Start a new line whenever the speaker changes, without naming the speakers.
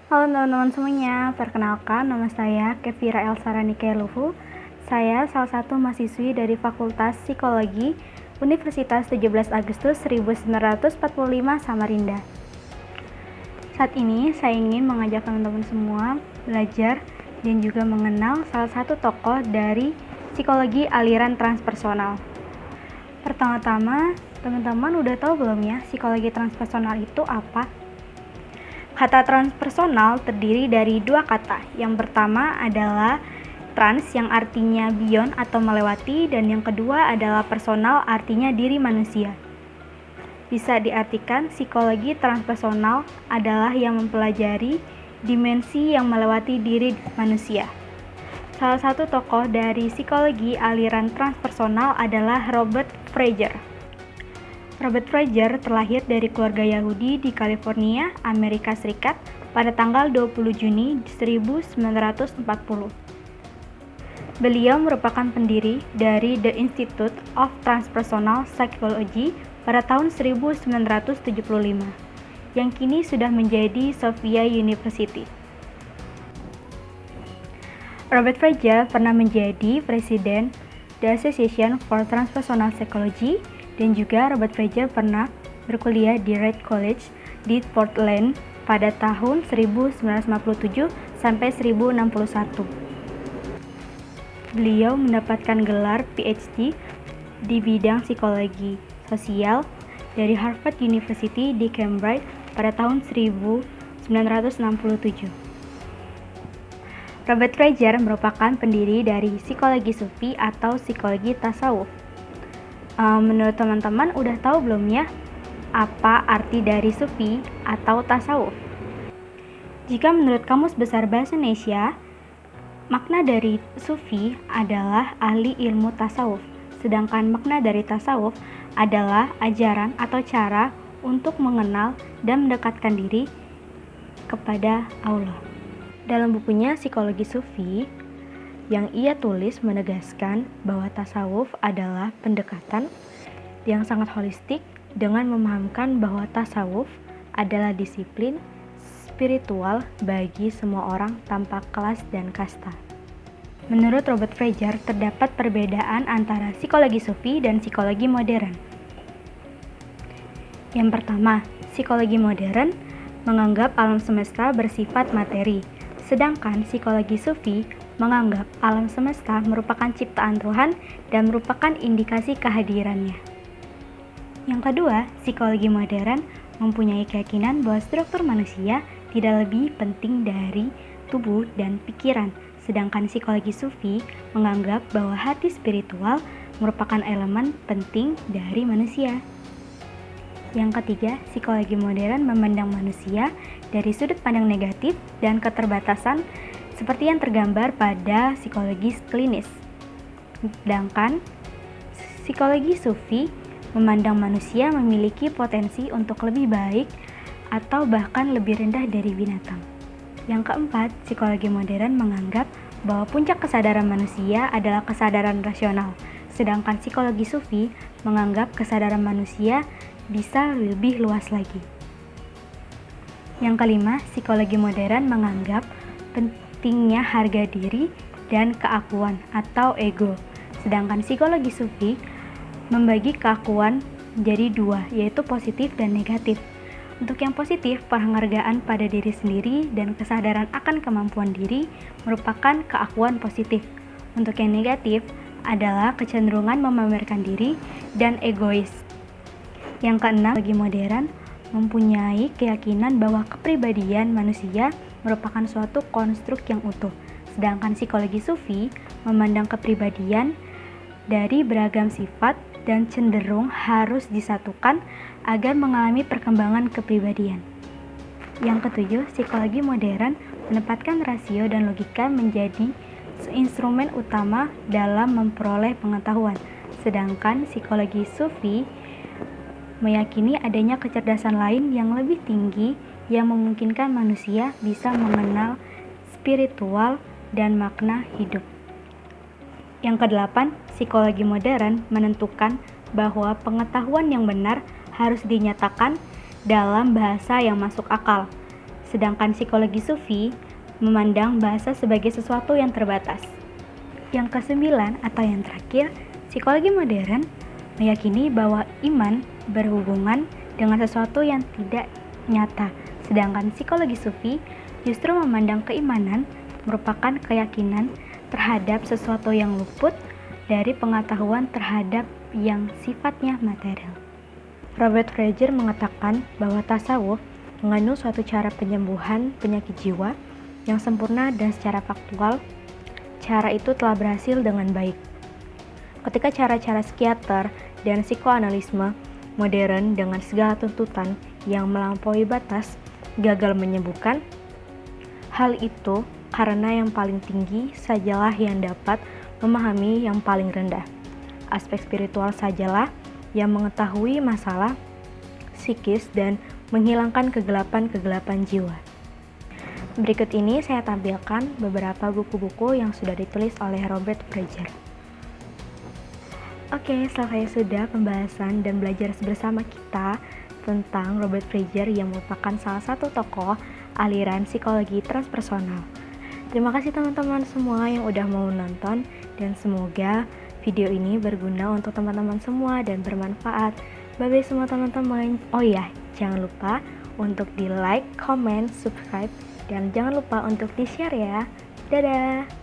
Halo teman-teman semuanya, perkenalkan nama saya Kevira Elsarani Keluhu. Saya salah satu mahasiswi dari Fakultas Psikologi Universitas 17 Agustus 1945 Samarinda. Saat ini saya ingin mengajak teman-teman semua belajar dan juga mengenal salah satu tokoh dari psikologi aliran transpersonal. Pertama-tama, teman-teman udah tahu belum ya psikologi transpersonal itu apa? Kata transpersonal terdiri dari dua kata. Yang pertama adalah trans yang artinya beyond atau melewati, dan yang kedua adalah personal artinya diri manusia. Bisa diartikan psikologi transpersonal adalah yang mempelajari dimensi yang melewati diri manusia. Salah satu tokoh dari psikologi aliran transpersonal adalah Robert Fraser. Robert Fraser terlahir dari keluarga Yahudi di California, Amerika Serikat pada tanggal 20 Juni 1940. Beliau merupakan pendiri dari The Institute of Transpersonal Psychology pada tahun 1975, yang kini sudah menjadi Sophia University. Robert Fraser pernah menjadi presiden The Association for Transpersonal Psychology, dan juga Robert Fraser pernah berkuliah di Reed College di Portland pada tahun 1957 sampai 1061. Beliau mendapatkan gelar PhD di bidang psikologi sosial dari Harvard University di Cambridge pada tahun 1967. Robert Fraser merupakan pendiri dari psikologi sufi atau psikologi tasawuf. Menurut teman-teman udah tahu belum ya apa arti dari sufi atau tasawuf? Jika menurut Kamus Besar Bahasa Indonesia, makna dari sufi adalah ahli ilmu tasawuf, sedangkan makna dari tasawuf adalah ajaran atau cara untuk mengenal dan mendekatkan diri kepada Allah. Dalam bukunya Psikologi Sufi, yang ia tulis menegaskan bahwa tasawuf adalah pendekatan yang sangat holistik dengan memahamkan bahwa tasawuf adalah disiplin spiritual bagi semua orang tanpa kelas dan kasta. Menurut Robert Fraser, terdapat perbedaan antara psikologi sufi dan psikologi modern. Yang pertama, psikologi modern menganggap alam semesta bersifat materi, sedangkan psikologi sufi menganggap alam semesta merupakan ciptaan Tuhan dan merupakan indikasi kehadirannya. Yang kedua, psikologi modern mempunyai keyakinan bahwa struktur manusia tidak lebih penting dari tubuh dan pikiran, sedangkan psikologi sufi menganggap bahwa hati spiritual merupakan elemen penting dari manusia. Yang ketiga, psikologi modern memandang manusia dari sudut pandang negatif dan keterbatasan seperti yang tergambar pada psikologi klinis. Sedangkan psikologi sufi memandang manusia memiliki potensi untuk lebih baik atau bahkan lebih rendah dari binatang. Yang keempat, psikologi modern menganggap bahwa puncak kesadaran manusia adalah kesadaran rasional, sedangkan psikologi sufi menganggap kesadaran manusia bisa lebih luas lagi. Yang kelima, psikologi modern menganggap pentingnya harga diri dan keakuan atau ego, sedangkan psikologi sufi membagi keakuan menjadi dua, yaitu positif dan negatif. Untuk yang positif, penghargaan pada diri sendiri dan kesadaran akan kemampuan diri merupakan keakuan positif. Untuk yang negatif adalah kecenderungan memamerkan diri dan egois. Yang keenam, psikologi modern mempunyai keyakinan bahwa kepribadian manusia merupakan suatu konstruk yang utuh, sedangkan psikologi sufi memandang kepribadian dari beragam sifat dan cenderung harus disatukan agar mengalami perkembangan kepribadian. Yang ketujuh, psikologi modern menempatkan rasio dan logika menjadi instrumen utama dalam memperoleh pengetahuan, sedangkan psikologi sufi meyakini adanya kecerdasan lain yang lebih tinggi yang memungkinkan manusia bisa mengenal spiritual dan makna hidup. Yang kedelapan, psikologi modern menentukan bahwa pengetahuan yang benar harus dinyatakan dalam bahasa yang masuk akal, Sedangkan psikologi Sufi memandang bahasa sebagai sesuatu yang terbatas. Yang kesembilan atau yang terakhir, psikologi modern meyakini bahwa iman berhubungan dengan sesuatu yang tidak nyata. Sedangkan psikologi Sufi justru memandang keimanan merupakan keyakinan terhadap sesuatu yang luput dari pengetahuan terhadap yang sifatnya material. Robert Fraser mengatakan bahwa tasawuf mengandung suatu cara penyembuhan penyakit jiwa yang sempurna dan secara faktual, cara itu telah berhasil dengan baik. Ketika cara-cara psikiater dan psikoanalisme modern dengan segala tuntutan yang melampaui batas gagal menyembuhkan, hal itu karena yang paling tinggi sajalah yang dapat memahami yang paling rendah. Aspek spiritual sajalah yang mengetahui masalah psikis dan menghilangkan kegelapan-kegelapan jiwa. Berikut ini saya tampilkan beberapa buku-buku yang sudah ditulis oleh Robert Fraser. Oke, selesai sudah pembahasan dan belajar bersama kita tentang Robert Fraser yang merupakan salah satu tokoh aliran psikologi transpersonal. Terima kasih teman-teman semua yang udah mau nonton dan semoga video ini berguna untuk teman-teman semua dan bermanfaat. Bye-bye semua teman-teman. Oh ya, jangan lupa untuk di like, comment, subscribe, dan jangan lupa untuk di share ya. Dadah!